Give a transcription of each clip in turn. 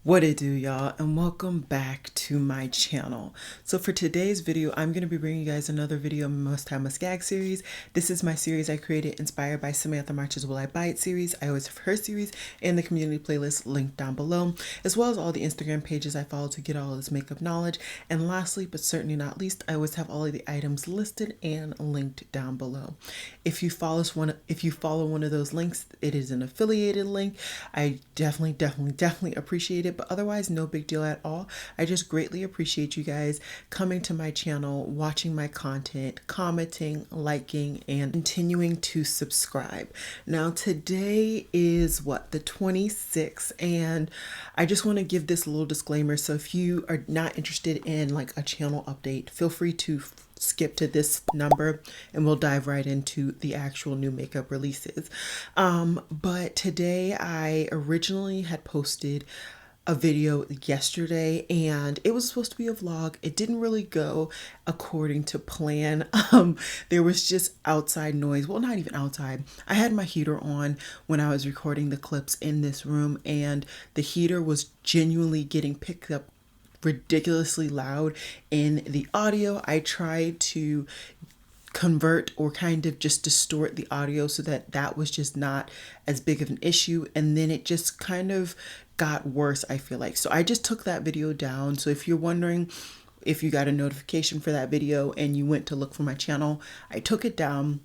What it do, y'all, and welcome back to my channel. So for today's video, I'm going to be bringing you guys another video in my Must Have Must Gag series. This is my series I created inspired by Samantha March's Will I Buy It series. I always have her series in the community playlist linked down below, as well as all the Instagram pages I follow to get all of this makeup knowledge. And lastly, but certainly not least, I always have all of the items listed and linked down below. If you follow one of those links, it is an affiliated link. I definitely appreciate it. But otherwise, no big deal at all. I just greatly appreciate you guys coming to my channel, watching my content, commenting, liking, and continuing to subscribe. Now, today is the 26th, and I just want to give this little disclaimer. So if you are not interested in like a channel update, feel free to skip to this number and we'll dive right into the actual new makeup releases. But today I originally had posted a video yesterday and it was supposed to be a vlog. It didn't really go according to plan. There was just outside noise. Well, not even outside. I had my heater on when I was recording the clips in this room, and the heater was genuinely getting picked up ridiculously loud in the audio. I tried to convert or kind of just distort the audio so that that was just not as big of an issue, and then it just kind of got worse, I feel like. So I just took that video down. So if you're wondering if you got a notification for that video and you went to look for my channel, I took it down.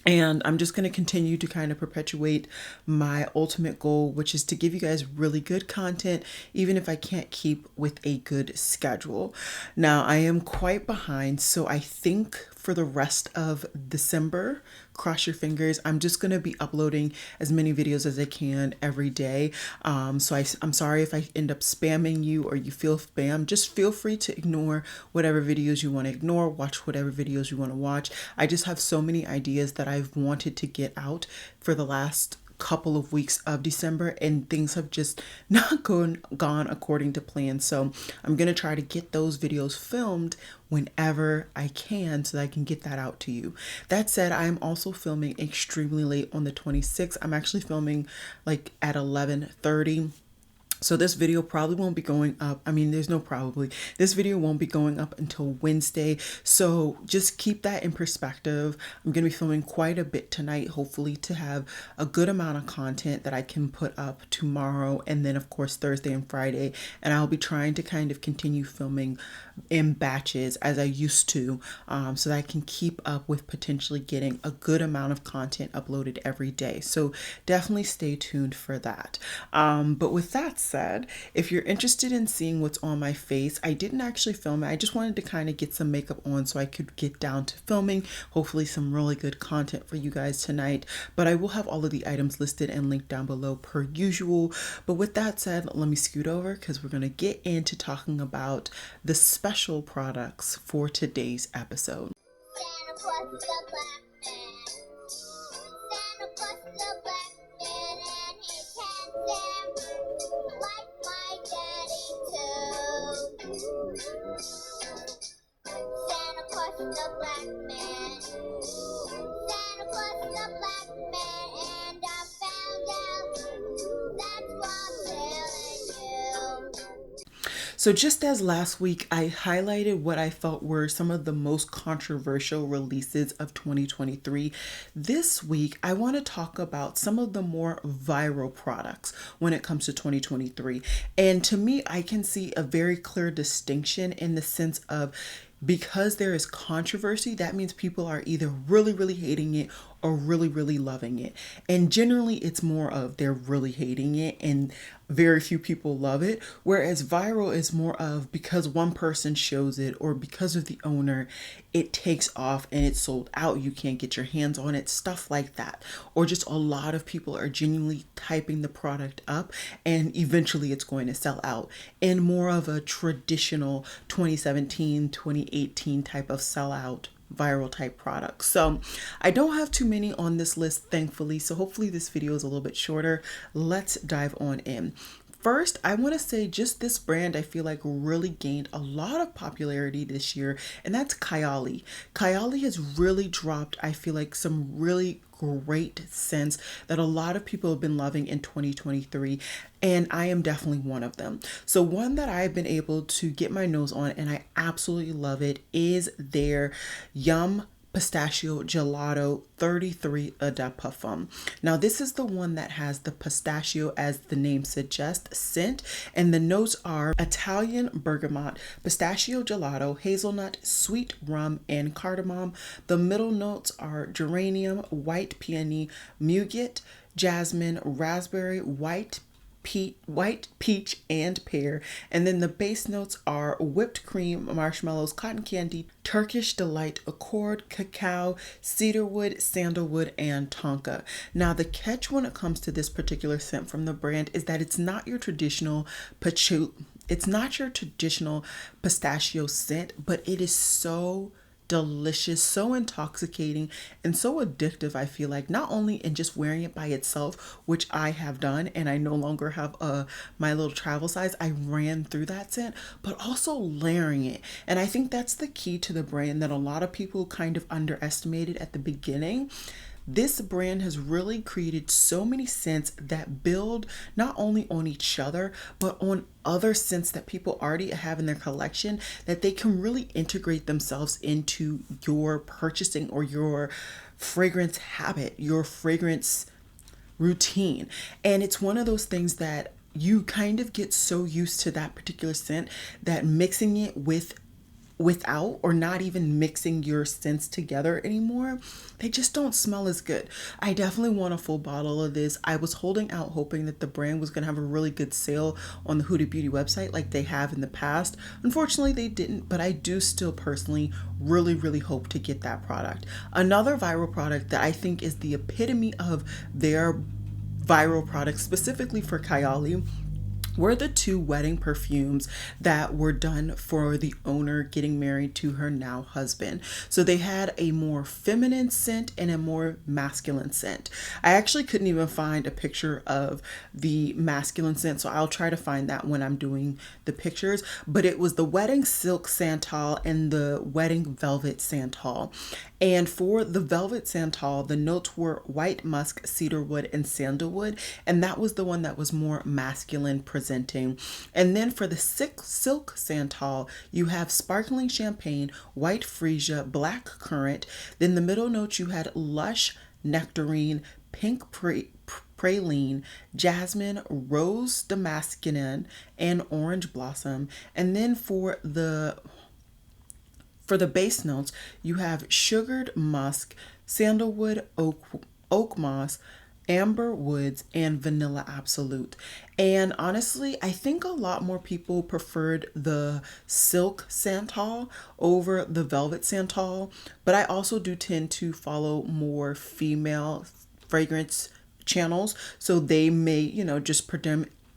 And I'm just going to continue to kind of perpetuate my ultimate goal, which is to give you guys really good content, even if I can't keep with a good schedule. Now, I am quite behind, so I think for the rest of December, cross your fingers, I'm just going to be uploading as many videos as I can every day. I'm sorry if I end up spamming you or you feel spam. Just feel free to ignore whatever videos you want to ignore, watch whatever videos you want to watch. I just have so many ideas that I've wanted to get out for the last couple of weeks of December, and things have just not gone according to plan. So I'm gonna try to get those videos filmed whenever I can so that I can get that out to you. That said, I'm also filming extremely late on the 26th. I'm actually filming like at 11:30. So this video probably won't be going up. I mean, there's no probably. This video won't be going up until Wednesday. So just keep that in perspective. I'm going to be filming quite a bit tonight, hopefully to have a good amount of content that I can put up tomorrow. And then of course, Thursday and Friday. And I'll be trying to kind of continue filming in batches as I used to, so that I can keep up with potentially getting a good amount of content uploaded every day. So definitely stay tuned for that. But with that said, if you're interested in seeing what's on my face, I didn't actually film it. I just wanted to kind of get some makeup on so I could get down to filming, hopefully some really good content for you guys tonight. But I will have all of the items listed and linked down below per usual. But with that said, let me scoot over because we're going to get into talking about the special products for today's episode. So just as last week, I highlighted what I felt were some of the most controversial releases of 2023. This week, I want to talk about some of the more viral products when it comes to 2023. And to me, I can see a very clear distinction in the sense of, because there is controversy, that means people are either really hating it or really loving it. And generally it's more of they're really hating it and very few people love it. Whereas viral is more of because one person shows it or because of the owner, it takes off and it's sold out. You can't get your hands on it, stuff like that. Or just a lot of people are genuinely typing the product up and eventually it's going to sell out. And more of a traditional 2017, 2018 type of sellout viral type products. So I don't have too many on this list, thankfully. So hopefully this video is a little bit shorter. Let's dive on in. first, I want to say just this brand I feel like really gained a lot of popularity this year, and that's Kylie. Kylie has really dropped, I feel like, some really great scents that a lot of people have been loving in 2023, and I am definitely one of them. So one that I've been able to get my nose on and I absolutely love it is their Yum Pistachio Gelato 33 Eau de Parfum. Now this is the one that has the pistachio, as the name suggests, scent, and the notes are Italian bergamot, pistachio gelato, hazelnut, sweet rum, and cardamom. The middle notes are geranium, white peony, muguet, jasmine, raspberry, white peach, and pear. And then the base notes are whipped cream, marshmallows, cotton candy, Turkish delight, accord, cacao, cedarwood, sandalwood, and tonka. Now the catch when it comes to this particular scent from the brand is that it's not your traditional pistachio scent, but it is so delicious, so intoxicating, and so addictive. I feel like not only in just wearing it by itself, which I have done, and I no longer have my little travel size, I ran through that scent, but also layering it. And I think that's the key to the brand that a lot of people kind of underestimated at the beginning. This brand has really created so many scents that build not only on each other, but on other scents that people already have in their collection, that they can really integrate themselves into your purchasing or your fragrance habit, your fragrance routine. And it's one of those things that you kind of get so used to that particular scent that mixing it without, or not even mixing your scents together anymore, they just don't smell as good. I definitely want a full bottle of this. I was holding out hoping that the brand was going to have a really good sale on the Huda Beauty website like they have in the past. Unfortunately, they didn't, but I do still personally really hope to get that product. Another viral product that I think is the epitome of their viral products, specifically for Kylie, were the two wedding perfumes that were done for the owner getting married to her now husband. So they had a more feminine scent and a more masculine scent. I actually couldn't even find a picture of the masculine scent, so I'll try to find that when I'm doing the pictures. But it was the wedding silk santal and the wedding velvet santal. And for the velvet santal, the notes were white musk, cedarwood, and sandalwood, and that was the one that was more masculine presenting. And then for the silk santal, you have sparkling champagne, white freesia, black currant. Then the middle notes you had lush nectarine, pink praline, jasmine, rose damascene, and orange blossom. And then for the base notes, you have sugared musk, sandalwood, oak moss, amber woods, and vanilla absolute. And honestly, I think a lot more people preferred the silk santal over the velvet santal, but I also do tend to follow more female fragrance channels, so they may,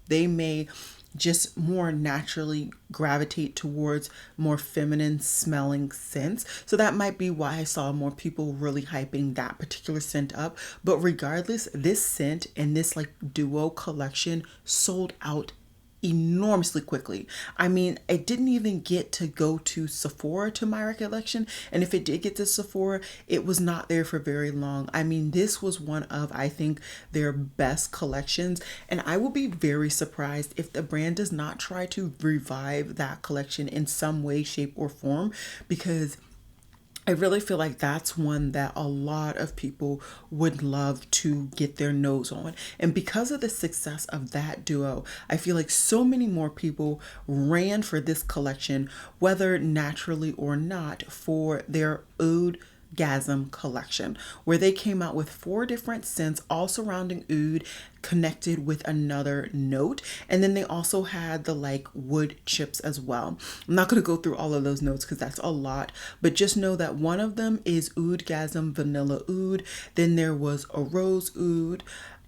they may just more naturally gravitate towards more feminine smelling scents. So that might be why I saw more people really hyping that particular scent up. But regardless, this scent and this like duo collection sold out enormously quickly. I mean, it didn't even get to go to Sephora to my recollection. And if it did get to Sephora, it was not there for very long. I mean, this was one of, I think, their best collections. And I will be very surprised if the brand does not try to revive that collection in some way, shape, or form, because I really feel like that's one that a lot of people would love to get their nose on. And because of the success of that duo, I feel like so many more people ran for this collection, whether naturally or not, for their Oud Gasm Collection, where they came out with 4 different scents all surrounding oud, connected with another note. And then they also had the like wood chips as well. I'm not going to go through all of those notes because that's a lot, but just know that one of them is Oud Gasm Vanilla Oud. Then there was a Rose Oud,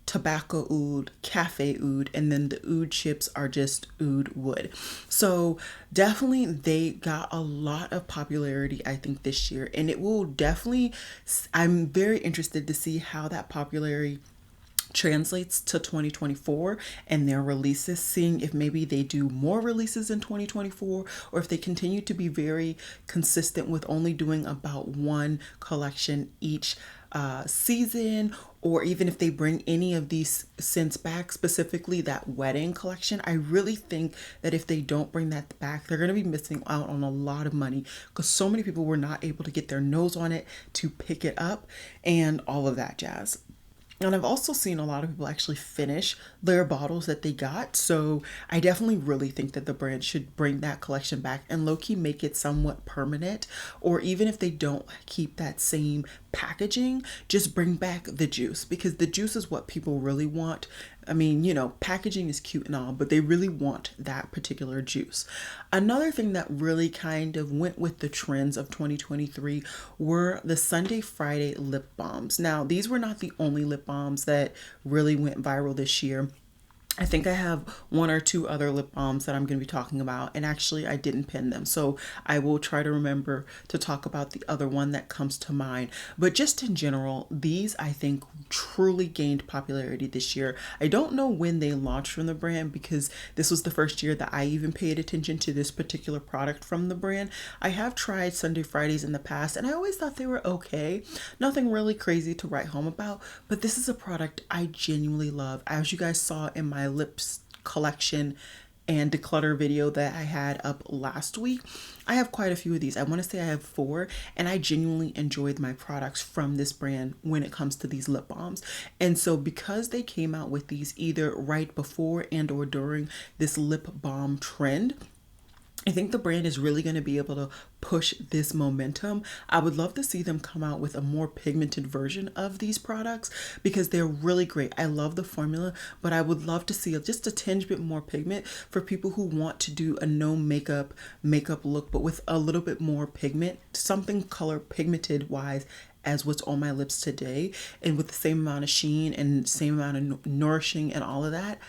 Tobacco Oud, Cafe Oud, and then the oud chips are just oud wood. So definitely they got a lot of popularity, I think, this year, and it will definitely, I'm very interested to see how that popularity translates to 2024 and their releases, seeing if maybe they do more releases in 2024 or if they continue to be very consistent with only doing about one collection each season, or even if they bring any of these scents back, specifically that wedding collection. I really think that if they don't bring that back, they're going to be missing out on a lot of money, because so many people were not able to get their nose on it to pick it up and all of that jazz. And I've also seen a lot of people actually finish their bottles that they got. So I definitely really think that the brand should bring that collection back and low-key make it somewhat permanent. Or even if they don't keep that same packaging, just bring back the juice, because the juice is what people really want. I mean, you know, packaging is cute and all, but they really want that particular juice. Another thing that really kind of went with the trends of 2023 were the Sunday Friday lip balms. Now, these were not the only lip balms that really went viral this year. I think I have one or two other lip balms that I'm going to be talking about, and actually I didn't pin them, so I will try to remember to talk about the other one that comes to mind. But just in general, these I think truly gained popularity this year. I don't know when they launched from the brand, because this was the first year that I even paid attention to this particular product from the brand. I have tried Sunday Fridays in the past, and I always thought they were okay. Nothing really crazy to write home about, but this is a product I genuinely love. As you guys saw in my lips collection and declutter video that I had up last week, I have quite a few of these. I want to say I have 4, and I genuinely enjoyed my products from this brand when it comes to these lip balms. And so because they came out with these either right before and or during this lip balm trend, I think the brand is really going to be able to push this momentum. I would love to see them come out with a more pigmented version of these products, because they're really great. I love the formula, but I would love to see just a tinge bit more pigment for people who want to do a no makeup look, but with a little bit more pigment, something color pigmented wise as what's on my lips today, and with the same amount of sheen and same amount of nourishing and all of that.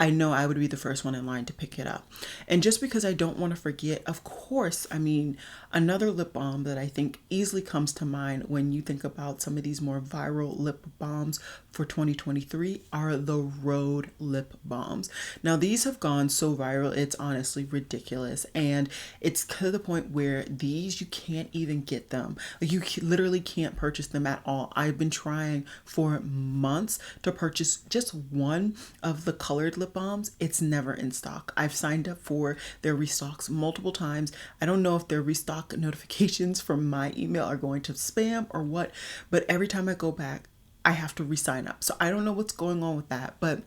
I know I would be the first one in line to pick it up. And just because I don't want to forget, of course, I mean, another lip balm that I think easily comes to mind when you think about some of these more viral lip balms for 2023 are the Rhode lip balms. Now, these have gone so viral, it's honestly ridiculous. And it's to the point where these, you can't even get them. Like, you literally can't purchase them at all. I've been trying for months to purchase just one of the colored lip balms. It's never in stock. I've signed up for their restocks multiple times. I don't know if their restock notifications from my email are going to spam or what, but every time I go back, I have to re-sign up. So I don't know what's going on with that, but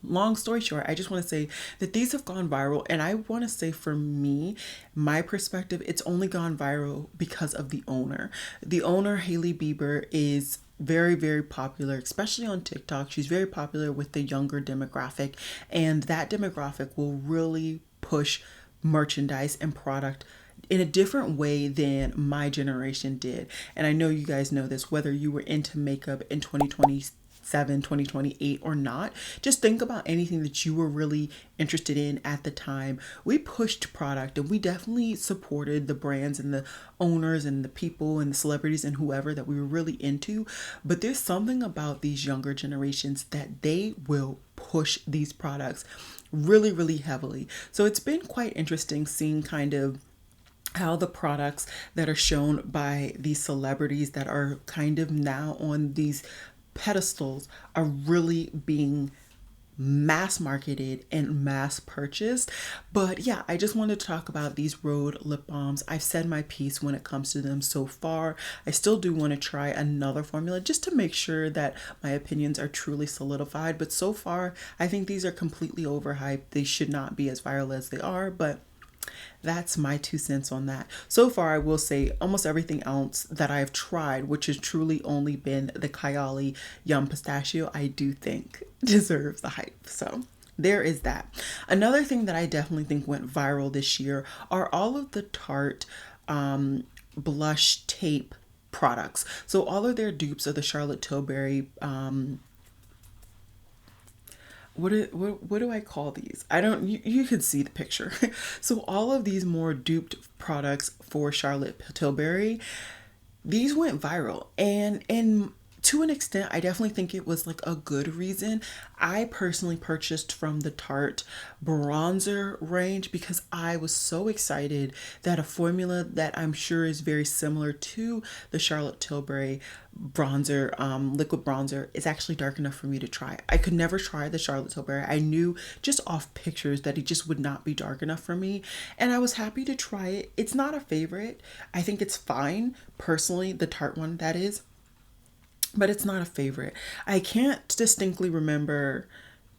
long story short, I just want to say that these have gone viral, and I want to say, for me, my perspective, it's only gone viral because of the owner. The owner, Hailey Bieber, is very, very popular, especially on TikTok. She's very popular with the younger demographic, and that demographic will really push merchandise and product in a different way than my generation did. And I know you guys know this, whether you were into makeup in 2027, 2028 or not. Just think about anything that you were really interested in at the time. We pushed product, and we definitely supported the brands and the owners and the people and the celebrities and whoever that we were really into. But there's something about these younger generations that they will push these products really, really heavily. So it's been quite interesting seeing kind of how the products that are shown by these celebrities that are kind of now on these pedestals are really being mass marketed and mass purchased. But yeah, I just wanted to talk about these Rhode lip balms. I've said my piece when it comes to them so far. I still do want to try another formula just to make sure that my opinions are truly solidified. But so far, I think these are completely overhyped. They should not be as viral as they are, but that's my 2 cents on that. So far, I will say almost everything else that I've tried, which has truly only been the Kylie Yum Pistachio, I do think deserves the hype. So there is that. Another thing that I definitely think went viral this year are all of the Tarte blush tape products. So all of their dupes of the Charlotte Tilbury what do I call these? I don't, you could see the picture. So all of these more duped products for Charlotte Tilbury, these went viral. And in to an extent, I definitely think it was like a good reason. I personally purchased from the Tarte bronzer range because I was so excited that a formula that I'm sure is very similar to the Charlotte Tilbury bronzer, liquid bronzer, is actually dark enough for me to try. I could never try the Charlotte Tilbury. I knew just off pictures that it just would not be dark enough for me, and I was happy to try it. It's not a favorite. I think it's fine, personally, the Tarte one, that is, but it's not a favorite. I can't distinctly remember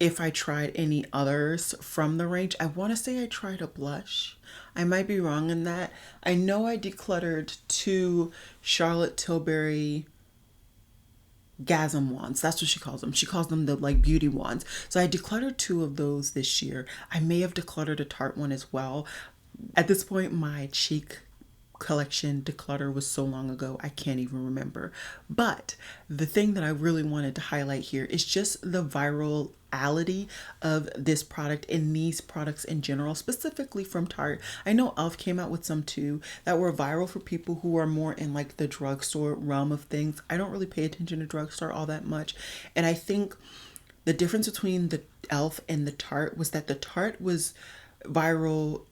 if I tried any others from the range. I want to say I tried a blush. I might be wrong in that. I know I decluttered 2 Charlotte Tilbury Gasm wands. That's what she calls them. She calls them the like beauty wands. So I decluttered 2 of those this year. I may have decluttered a Tarte one as well. At this point, my cheek collection declutter was so long ago I can't even remember. But the thing that I really wanted to highlight here is just the virality of this product and these products in general, specifically from Tarte. I know e.l.f. came out with some too that were viral for people who are more in like the drugstore realm of things. I don't really pay attention to drugstore all that much, and I think the difference between the e.l.f. and the Tarte was that the Tarte was viral.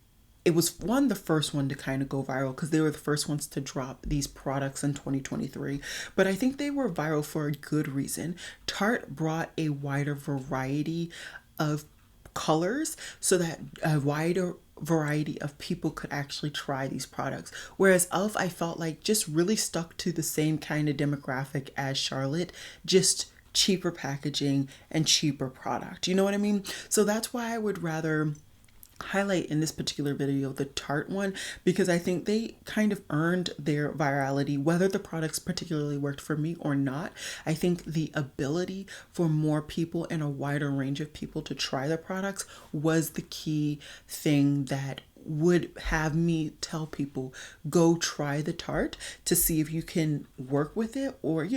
It was the first one to kind of go viral because they were the first ones to drop these products in 2023. But I think they were viral for a good reason. Tarte brought a wider variety of colors so that a wider variety of people could actually try these products. Whereas e.l.f., I felt like just really stuck to the same kind of demographic as Charlotte, just cheaper packaging and cheaper product. You know what I mean? So that's why I would rather highlight in this particular video the Tarte one, because I think they kind of earned their virality, whether the products particularly worked for me or not. I think the ability for more people and a wider range of people to try the products was the key thing that would have me tell people, go try the Tarte to see if you can work with it, or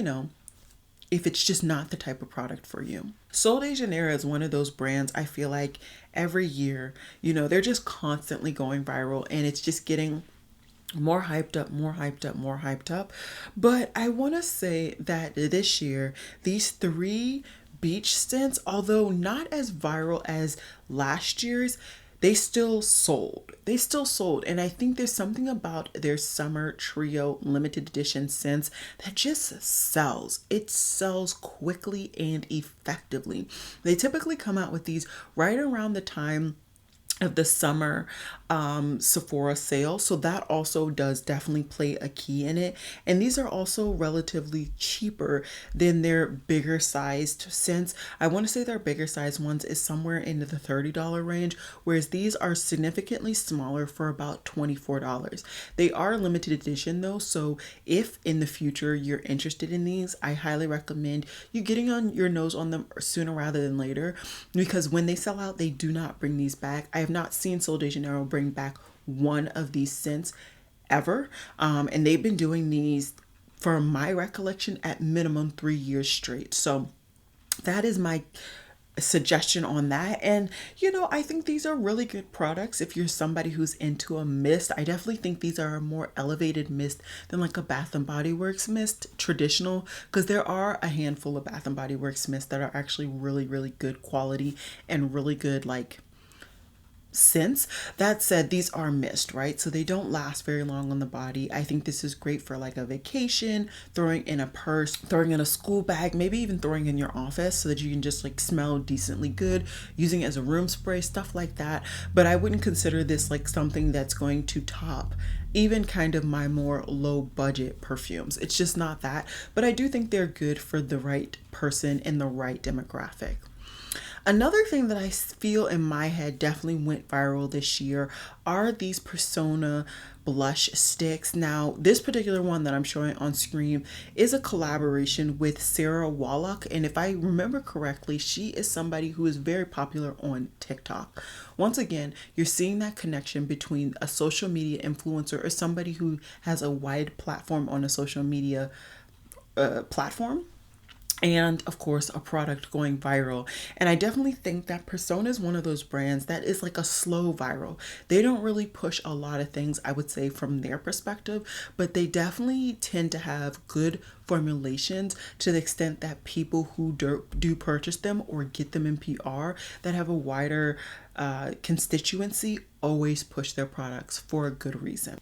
if it's just not the type of product for you. Sol de Janeiro is one of those brands I feel like every year, they're just constantly going viral, and it's just getting more hyped up, more hyped up, more hyped up. But I want to say that this year, these 3 beach scents, although not as viral as last year's, they still sold. And I think there's something about their summer trio limited edition scents that just sells. It sells quickly and effectively. They typically come out with these right around the time of the summer Sephora sale, so that also does definitely play a key in it. And these are also relatively cheaper than their bigger sized scents. I want to say their bigger sized ones is somewhere into the $30 range, whereas these are significantly smaller for about $24. They are limited edition though, so if in the future you're interested in these, I highly recommend you getting on your nose on them sooner rather than later, because when they sell out, they do not bring these back. I have not seen Sol de Janeiro bring back one of these scents ever, and they've been doing these, from my recollection, at minimum 3 years straight. So that is my suggestion on that. And I think these are really good products if you're somebody who's into a mist. I definitely think these are a more elevated mist than like a Bath and Body Works mist traditional, because there are a handful of Bath and Body Works mists that are actually really, really good quality and really good like scents. That said, these are mist, right? So they don't last very long on the body. I think this is great for like a vacation, throwing in a purse, throwing in a school bag, maybe even throwing in your office so that you can just like smell decently good, using it as a room spray, stuff like that. But I wouldn't consider this like something that's going to top even kind of my more low budget perfumes. It's just not that. But I do think they're good for the right person in the right demographic. Another thing that I feel in my head definitely went viral this year are these Persona blush sticks. Now, this particular one that I'm showing on screen is a collaboration with Sarah Wallach, and if I remember correctly, she is somebody who is very popular on TikTok. Once again, you're seeing that connection between a social media influencer or somebody who has a wide platform on a social media platform and of course a product going viral. And I definitely think that Persona is one of those brands that is like a slow viral. They don't really push a lot of things, I would say, from their perspective, but they definitely tend to have good formulations to the extent that people who do purchase them or get them in PR that have a wider constituency always push their products for a good reason.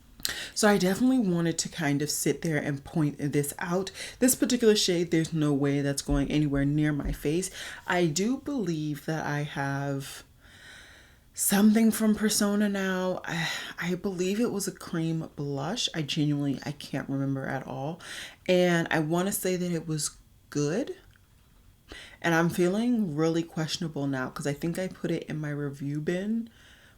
So I definitely wanted to kind of sit there and point this out. This particular shade, there's no way that's going anywhere near my face. I do believe that I have something from Persona now. I believe it was a cream blush. I can't remember at all. And I want to say that it was good. And I'm feeling really questionable now because I think I put it in my review bin,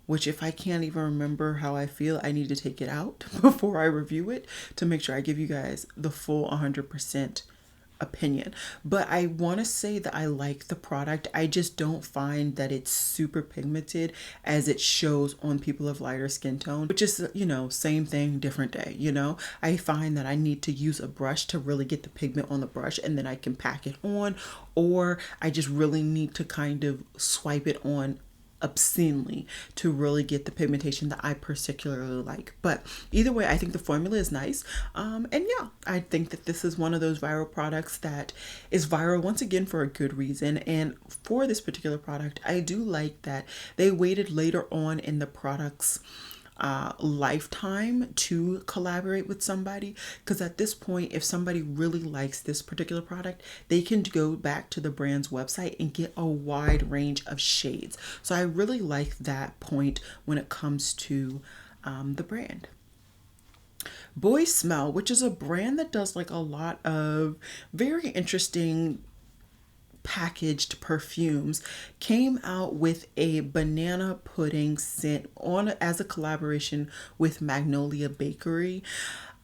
which if I can't even remember how I feel, I need to take it out before I review it to make sure I give you guys the full 100% opinion. But I want to say that I like the product. I just don't find that it's super pigmented as it shows on people of lighter skin tone, which is, same thing, different day, I find that I need to use a brush to really get the pigment on the brush and then I can pack it on, or I just really need to kind of swipe it on obscenely to really get the pigmentation that I particularly like. But either way, I think the formula is nice. And yeah, I think that this is one of those viral products that is viral once again for a good reason. And for this particular product, I do like that they waited later on in the product's lifetime to collaborate with somebody, because at this point, if somebody really likes this particular product, they can go back to the brand's website and get a wide range of shades. So I really like that point when it comes to the brand. Boy Smell, which is a brand that does like a lot of very interesting packaged perfumes, came out with a banana pudding scent on as a collaboration with Magnolia Bakery.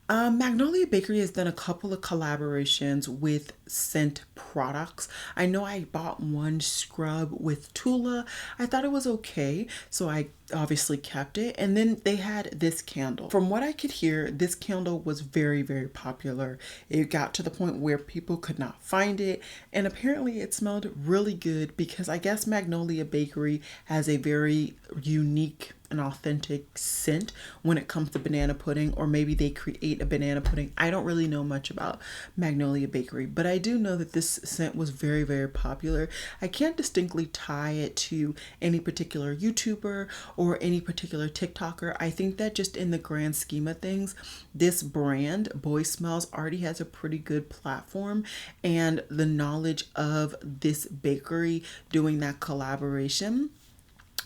Magnolia Bakery has done a couple of collaborations with scent products. I know I bought one scrub with Tula. I thought it was okay, so I obviously kept it. And then they had this candle. From what I could hear, this candle was very, very popular. It got to the point where people could not find it, and apparently it smelled really good because I guess Magnolia Bakery has a very unique an authentic scent when it comes to banana pudding, or maybe they create a banana pudding. I don't really know much about Magnolia Bakery, but I do know that this scent was very, very popular. I can't distinctly tie it to any particular YouTuber or any particular TikToker. I think that just in the grand scheme of things, this brand, Boy Smells, already has a pretty good platform, and the knowledge of this bakery doing that collaboration,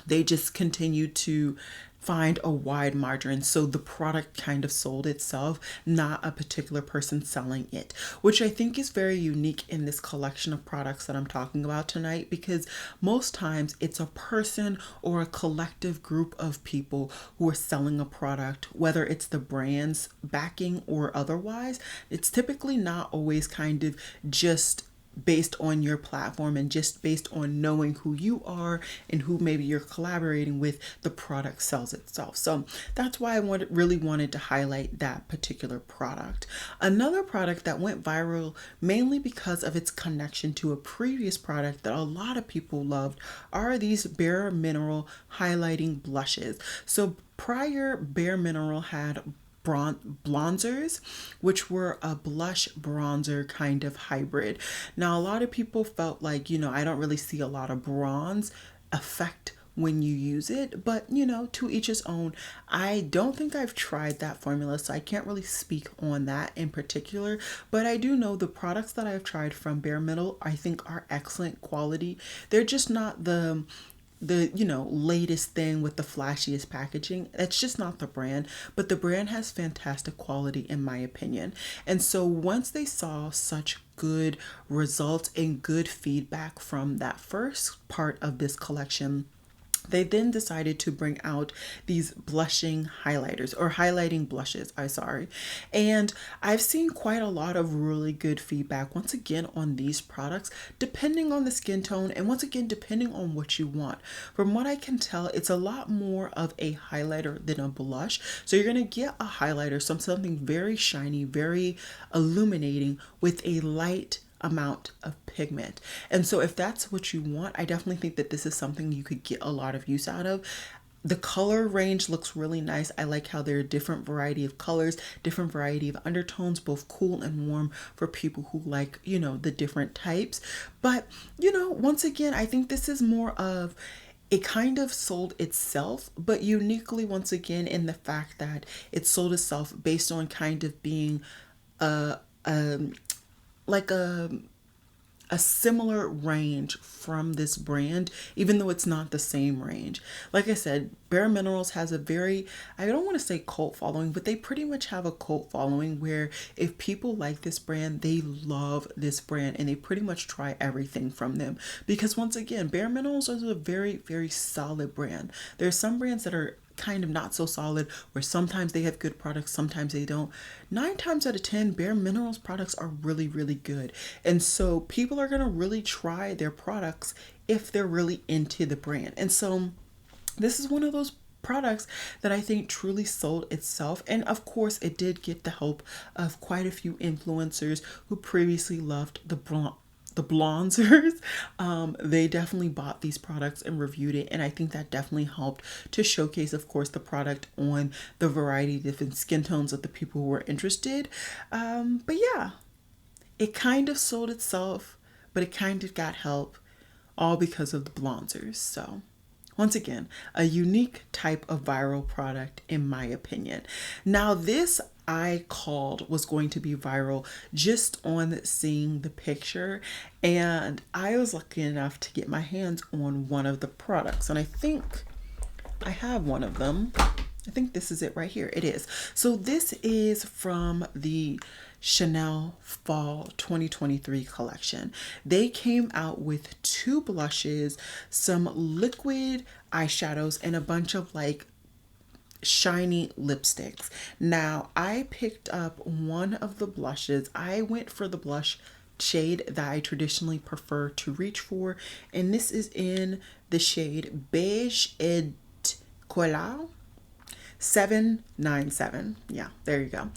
they just continue to find a wide margin. So the product kind of sold itself, not a particular person selling it, which I think is very unique in this collection of products that I'm talking about tonight, because most times it's a person or a collective group of people who are selling a product, whether it's the brand's backing or otherwise. It's typically not always kind of just based on your platform and just based on knowing who you are and who maybe you're collaborating with, the product sells itself. So that's why I really wanted to highlight that particular product. Another product that went viral mainly because of its connection to a previous product that a lot of people loved are these Bare Mineral highlighting blushes. So prior, Bare Mineral had bronzers, which were a blush bronzer kind of hybrid. Now, a lot of people felt like, I don't really see a lot of bronze effect when you use it, but to each his own. I don't think I've tried that formula, so I can't really speak on that in particular, but I do know the products that I've tried from Bare Mineral I think are excellent quality. They're just not the latest thing with the flashiest packaging. That's just not the brand, but the brand has fantastic quality in my opinion. And so once they saw such good results and good feedback from that first part of this collection, they then decided to bring out these blushing highlighters, or highlighting blushes, and I've seen quite a lot of really good feedback once again on these products, depending on the skin tone and once again depending on what you want. From what I can tell, it's a lot more of a highlighter than a blush, so you're gonna get a highlighter, something very shiny, very illuminating, with a light amount of pigment. And so if that's what you want, I definitely think that this is something you could get a lot of use out of. The color range looks really nice. I like how there are different variety of colors, different variety of undertones, both cool and warm for people who like, you know, the different types. But, you know, once again, I think this is more of, it kind of sold itself, but uniquely once again in the fact that it sold itself based on kind of being a, a like a similar range from this brand, even though it's not the same range. Like I said, Bare Minerals has a very, I don't want to say cult following, but they pretty much have a cult following where if people like this brand, they love this brand and they pretty much try everything from them. Because once again, Bare Minerals is a very, very solid brand. There are some brands that are kind of not so solid, where sometimes they have good products, sometimes they don't. 9 times out of 10, Bare Minerals products are really, really good. And so people are going to really try their products if they're really into the brand. And so this is one of those products that I think truly sold itself. And of course, it did get the help of quite a few influencers who previously loved the blonzers. They definitely bought these products and reviewed it, and I think that definitely helped to showcase, of course, the product on the variety of different skin tones of the people who were interested. But yeah, it kind of sold itself, but it kind of got help, all because of the blonzers. So once again, a unique type of viral product in my opinion. Now this I called was going to be viral just on seeing the picture, and I was lucky enough to get my hands on one of the products, and I think I have one of them. I think this is it right here. It is. So this is from the Chanel Fall 2023 collection. They came out with 2 blushes, some liquid eyeshadows, and a bunch of like shiny lipsticks. Now I picked up one of the blushes. I went for the blush shade that I traditionally prefer to reach for, and this is in the shade Beige et Cola 797. Yeah, there you go.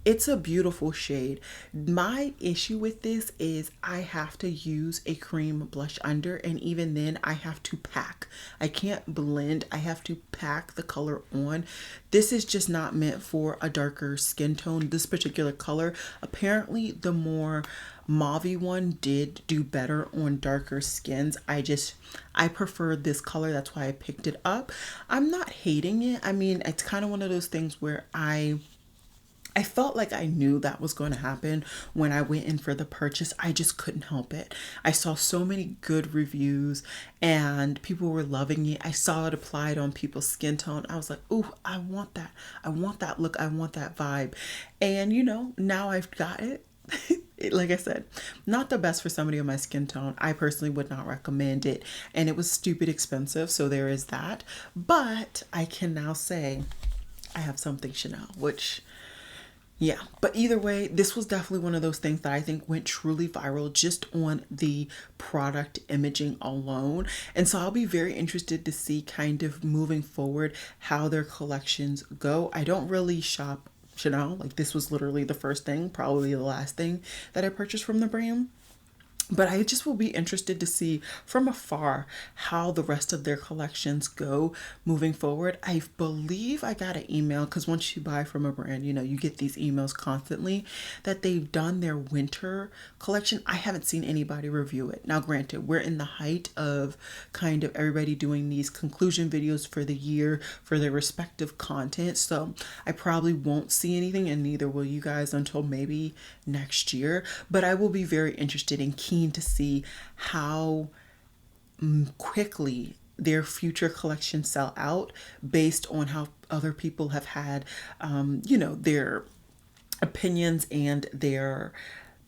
It's a beautiful shade. My issue with this is I have to use a cream blush under, and even then I have to pack. I can't blend. I have to pack the color on. This is just not meant for a darker skin tone. This particular color, apparently the more mauve one did do better on darker skins. I prefer this color. That's why I picked it up. I'm not hating it. I mean, it's kind of one of those things where I felt like I knew that was going to happen when I went in for the purchase. I just couldn't help it. I saw so many good reviews and people were loving it. I saw it applied on people's skin tone. I was like, ooh, I want that. I want that look. I want that vibe. And you know, now I've got it. Like I said, not the best for somebody on my skin tone. I personally would not recommend it. And it was stupid expensive. So there is that. But I can now say I have something Chanel, which... yeah, but either way, this was definitely one of those things that I think went truly viral just on the product imaging alone. And so I'll be very interested to see kind of moving forward how their collections go. I don't really shop Chanel. Like this was literally the first thing, probably the last thing that I purchased from the brand. But I just will be interested to see from afar how the rest of their collections go moving forward. I believe I got an email, because once you buy from a brand, you know, you get these emails constantly, that they've done their winter collection. I haven't seen anybody review it. Now, granted, we're in the height of kind of everybody doing these conclusion videos for the year for their respective content. So I probably won't see anything, and neither will you guys until maybe next year. But I will be very interested and keen to see how quickly their future collections sell out based on how other people have had, you know, their opinions and their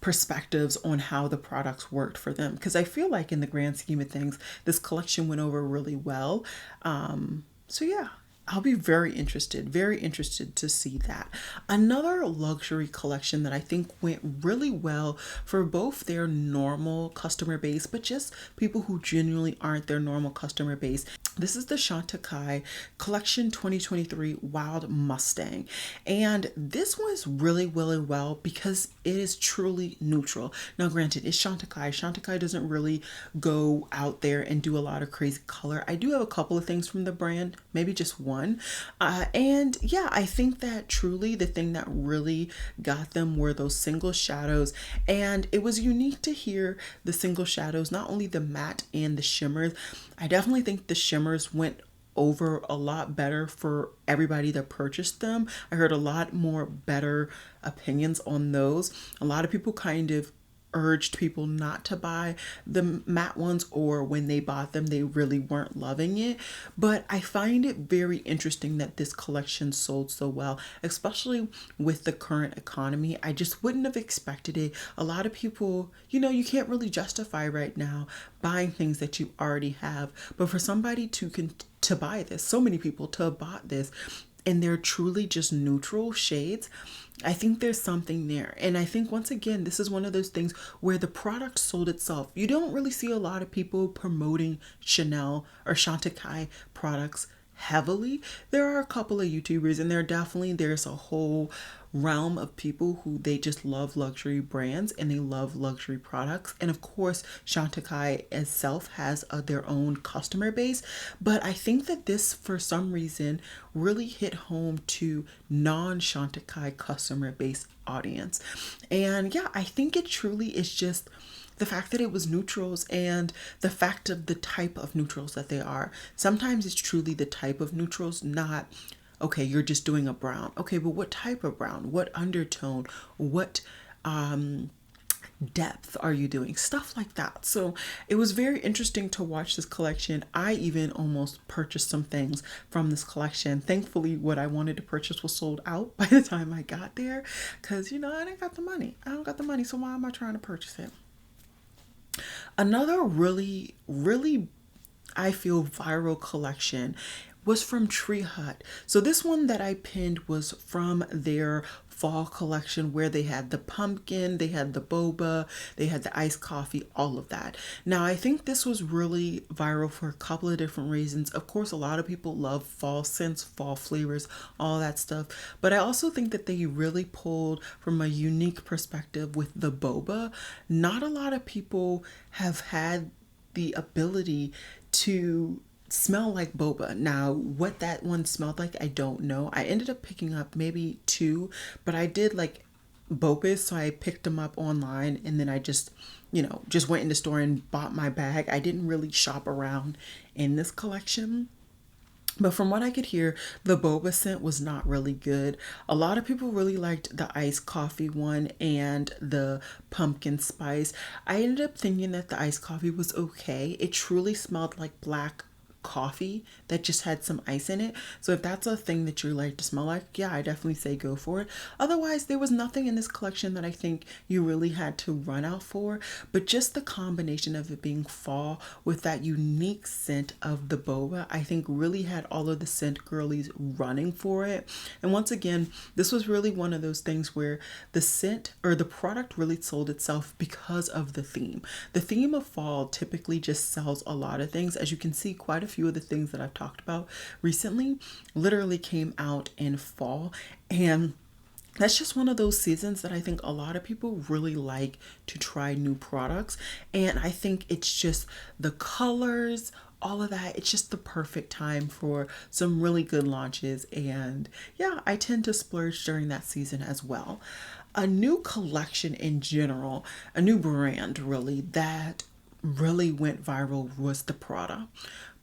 perspectives on how the products worked for them. Because I feel like in the grand scheme of things, this collection went over really well. So yeah, I'll be very interested to see that. Another luxury collection that I think went really well for both their normal customer base, but just people who genuinely aren't their normal customer base, This is the Shantai Collection 2023 Wild Mustang. And this was really, really well because it is truly neutral. Now, granted, it's Shantai. Shantai doesn't really go out there and do a lot of crazy color. I do have a couple of things from the brand, maybe just one. And yeah, I think that truly the thing that really got them were those single shadows. And it was unique to hear the single shadows, not only the matte and the shimmers. I definitely think the shimmers went over a lot better for everybody that purchased them. I heard a lot more better opinions on those. A lot of people kind of urged people not to buy the matte ones, or when they bought them they really weren't loving it. But I find it very interesting that this collection sold so well, especially with the current economy. I just wouldn't have expected it. A lot of people, you can't really justify right now buying things that you already have, but for somebody to buy this, so many people to have bought this, and they're truly just neutral shades, I think there's something there. And I think, once again, this is one of those things where the product sold itself. You don't really see a lot of people promoting Chanel or Shantai products heavily. There are a couple of YouTubers, and there's a whole realm of people who they just love luxury brands and they love luxury products. And of course, Shantai itself has their own customer base. But I think that this, for some reason, really hit home to non-Shantai customer base audience. And yeah, I think it truly is just the fact that it was neutrals and the fact of the type of neutrals that they are. Sometimes it's truly the type of neutrals, not, okay, you're just doing a brown. Okay, but what type of brown? What undertone? What depth are you doing? Stuff like that. So it was very interesting to watch this collection. I even almost purchased some things from this collection. Thankfully, what I wanted to purchase was sold out by the time I got there, because, I didn't got the money. I don't got the money, so why am I trying to purchase it? Another really, really, I feel, viral collection was from Tree Hut. So this one that I pinned was from their fall collection, where they had the pumpkin, they had the boba, they had the iced coffee, all of that. Now, I think this was really viral for a couple of different reasons. Of course, a lot of people love fall scents, fall flavors, all that stuff. But I also think that they really pulled from a unique perspective with the boba. Not a lot of people have had the ability to smell like boba. Now, what that one smelled like, I don't know. I ended up picking up maybe two, but I did like boba, so I picked them up online, and then I just went in the store and bought my bag. I didn't really shop around in this collection. But from what I could hear, the boba scent was not really good. A lot of people really liked the iced coffee one and the pumpkin spice. I ended up thinking that the iced coffee was okay. It truly smelled like black coffee that just had some ice in it. So if that's a thing that you like to smell like, yeah, I definitely say go for it. Otherwise, there was nothing in this collection that I think you really had to run out for, but just the combination of it being fall with that unique scent of the boba, I think really had all of the scent girlies running for it. And once again, this was really one of those things where the scent or the product really sold itself because of the theme. The theme of fall typically just sells a lot of things. As you can see, quite a few of the things that I've talked about recently literally came out in fall, and that's just one of those seasons that I think a lot of people really like to try new products. And I think it's just the colors, all of that, it's just the perfect time for some really good launches. And yeah, I tend to splurge during that season as well. A new collection in general, a new brand really that really went viral was the Prada.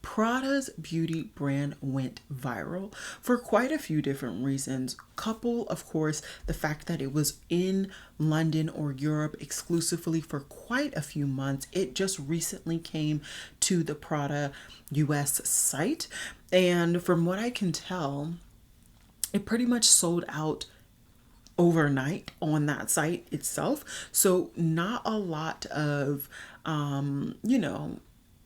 Prada's beauty brand went viral for quite a few different reasons. Couple, of course, the fact that it was in London or Europe exclusively for quite a few months. It just recently came to the Prada US site. And from what I can tell, it pretty much sold out overnight on that site itself. So not a lot of,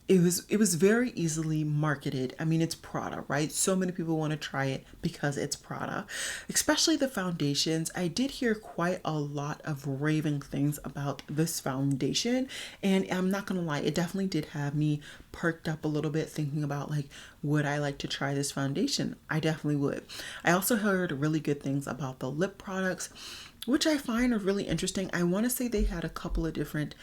it was very easily marketed. I mean, it's Prada, right? So many people want to try it because it's Prada. Especially the foundations. I did hear quite a lot of raving things about this foundation, and I'm not gonna lie, it definitely did have me perked up a little bit thinking about like, would I like to try this foundation? I definitely would. I also heard really good things about the lip products, which I find are really interesting. I want to say they had a couple of different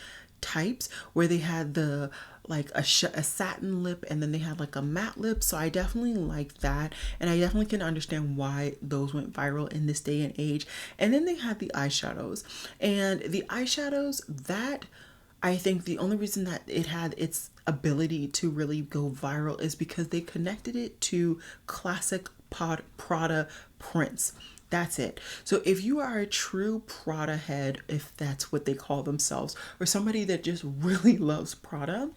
types where they had the like a satin lip, and then they had like a matte lip. So I definitely like that, and I definitely can understand why those went viral in this day and age. And then they had the eyeshadows, and the eyeshadows that I think the only reason that it had its ability to really go viral is because they connected it to classic Prada prints. That's it. So if you are a true Prada head, if that's what they call themselves, or somebody that just really loves Prada,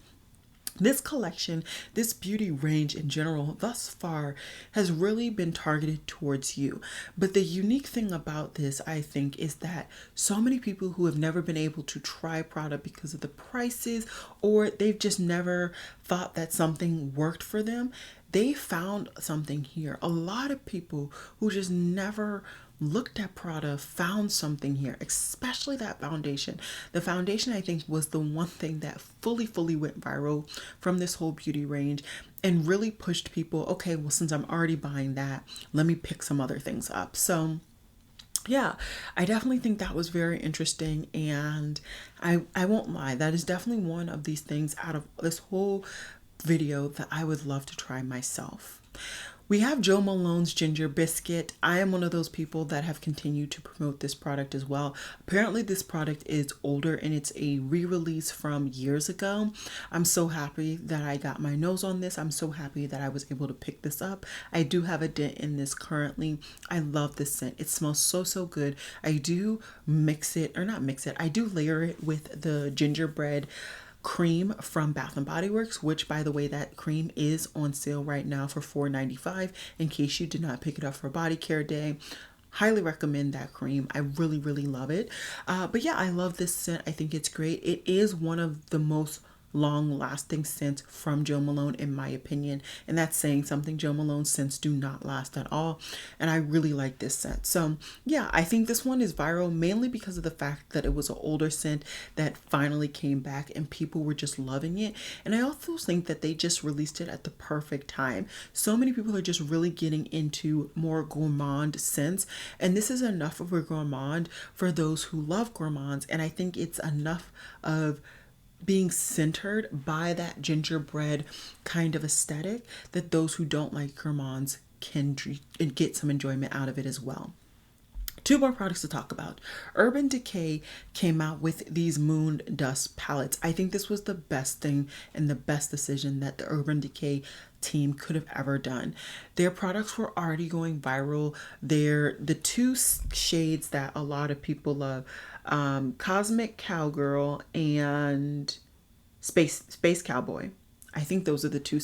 this collection, this beauty range in general, thus far, has really been targeted towards you. But the unique thing about this, I think, is that so many people who have never been able to try Prada because of the prices, or they've just never thought that something worked for them, they found something here. A lot of people who just never looked at Prada found something here, especially that foundation. The foundation, I think, was the one thing that fully went viral from this whole beauty range and really pushed people, okay, well, since I'm already buying that, let me pick some other things up. So yeah, I definitely think that was very interesting, and I won't lie, that is definitely one of these things out of this whole video that I would love to try myself. We have Jo Malone's Ginger Biscuit. I am one of those people that have continued to promote this product as well. Apparently this product is older and it's a re-release from years ago. I'm so happy that I got my nose on this. I'm so happy that I was able to pick this up. I do have a dent in this currently. I love this scent. It smells so good. I do mix it, or not mix it, I do layer it with the gingerbread cream from Bath and Body Works, which, by the way, that cream is on sale right now for $4.95 in case you did not pick it up for body care day. Highly recommend that cream. I really love it. But yeah, I love this scent. I think it's great. It is one of the most long-lasting scents from Jo Malone, in my opinion, and that's saying something. Jo Malone's scents do not last at all, and I really like this scent. So yeah, I think this one is viral mainly because of the fact that it was an older scent that finally came back and people were just loving it. And I also think that they just released it at the perfect time. So many people are just really getting into more gourmand scents, and this is enough of a gourmand for those who love gourmands. And I think it's enough of being centered by that gingerbread kind of aesthetic that those who don't like gourmands can get some enjoyment out of it as well. Two more products to talk about. Urban Decay came out with these Moon Dust palettes. I think this was the best thing and the best decision that the Urban Decay team could have ever done. Their products were already going viral. They're the two shades that a lot of people love, Cosmic Cowgirl and Space Cowboy. I think those are the two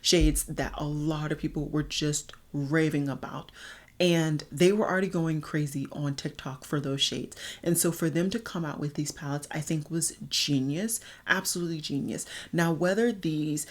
shades that a lot of people were just raving about. And they were already going crazy on TikTok for those shades. And so for them to come out with these palettes, I think was genius, absolutely genius. Now, whether these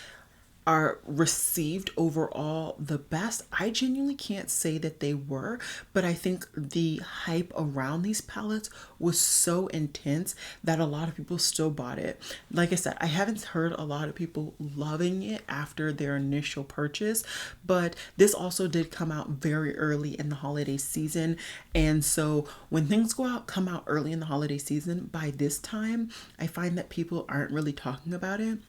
are received overall the best, I genuinely can't say that they were, but I think the hype around these palettes was so intense that a lot of people still bought it. Like I said, I haven't heard a lot of people loving it after their initial purchase, but this also did come out very early in the holiday season. And so when things come out early in the holiday season, by this time, I find that people aren't really talking about it.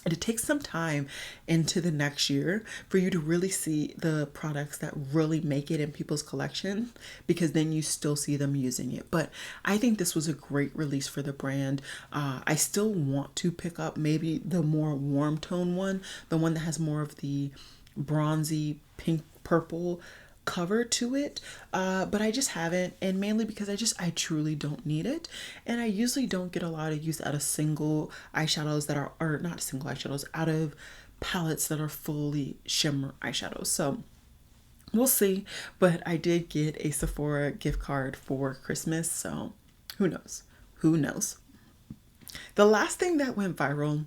And it takes some time into the next year for you to really see the products that really make it in people's collection, because then you still see them using it. But I think this was a great release for the brand. I still want to pick up maybe the more warm tone one, the one that has more of the bronzy pink purple cover to it, but I just haven't, and mainly because I truly don't need it, and I usually don't get a lot of use out of single eyeshadows that are, or not single eyeshadows, out of palettes that are fully shimmer eyeshadows. So we'll see, but I did get a Sephora gift card for Christmas, so who knows. The last thing that went viral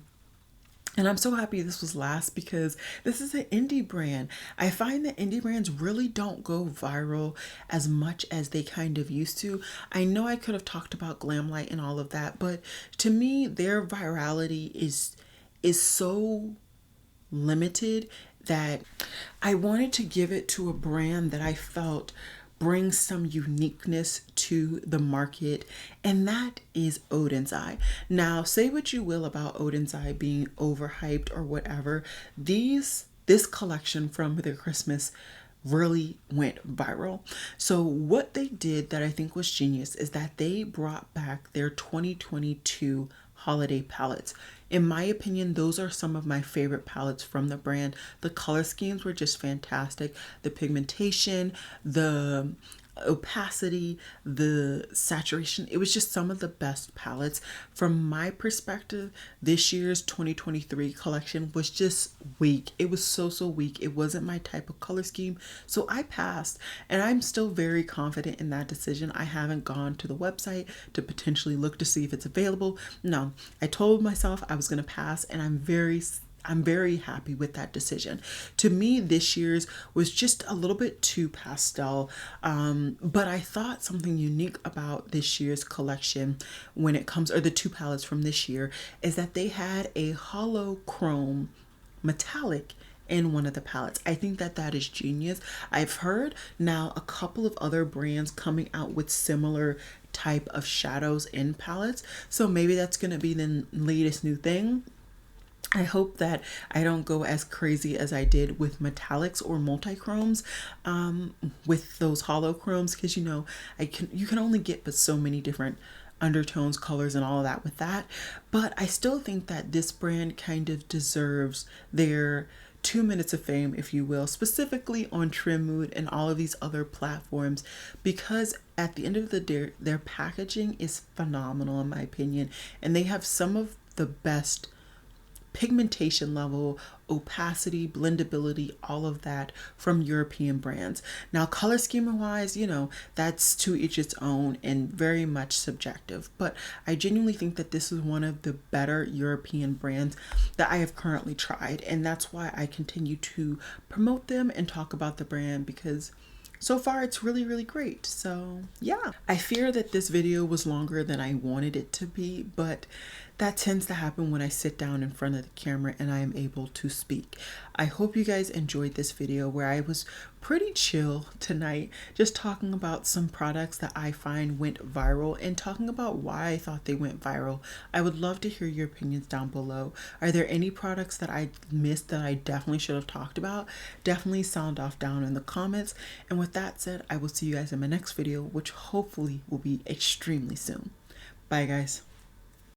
And I'm so happy this was last because this is an indie brand. I find that indie brands really don't go viral as much as they kind of used to. I know I could have talked about Glamlight and all of that, but to me, their virality is so limited that I wanted to give it to a brand that I felt brings some uniqueness to the market, and that is Odins Eye. Now, say what you will about Odins Eye being overhyped or whatever, this collection from their Christmas really went viral. So what they did that I think was genius is that they brought back their 2022 holiday palettes. In my opinion, those are some of my favorite palettes from the brand. The color schemes were just fantastic. The pigmentation, the opacity, the saturation, it was just some of the best palettes. From my perspective, this year's 2023 collection was just weak. It was so weak. It wasn't my type of color scheme, so I passed, and I'm still very confident in that decision. I haven't gone to the website to potentially look to see if it's available. No, I told myself I was going to pass, and I'm very happy with that decision. To me, this year's was just a little bit too pastel, but I thought something unique about this year's collection when it comes, or the two palettes from this year, is that they had a hollow chrome metallic in one of the palettes. I think that that is genius. I've heard now a couple of other brands coming out with similar type of shadows in palettes, so maybe that's going to be the latest new thing. I hope that I don't go as crazy as I did with metallics or multi-chromes with those hollow chromes, because you can only get but so many different undertones, colors, and all of that with that. But I still think that this brand kind of deserves their 2 minutes of fame, if you will, specifically on Trim Mood and all of these other platforms, because at the end of the day, their packaging is phenomenal in my opinion, and they have some of the best pigmentation level, opacity, blendability, all of that from European brands. Now, color schema wise, that's to each its own and very much subjective, but I genuinely think that this is one of the better European brands that I have currently tried, and that's why I continue to promote them and talk about the brand, because so far it's really great. So yeah, I fear that this video was longer than I wanted it to be, but that tends to happen when I sit down in front of the camera and I am able to speak. I hope you guys enjoyed this video where I was pretty chill tonight, just talking about some products that I find went viral and talking about why I thought they went viral. I would love to hear your opinions down below. Are there any products that I missed that I definitely should have talked about? Definitely sound off down in the comments. And with that said, I will see you guys in my next video, which hopefully will be extremely soon. Bye guys.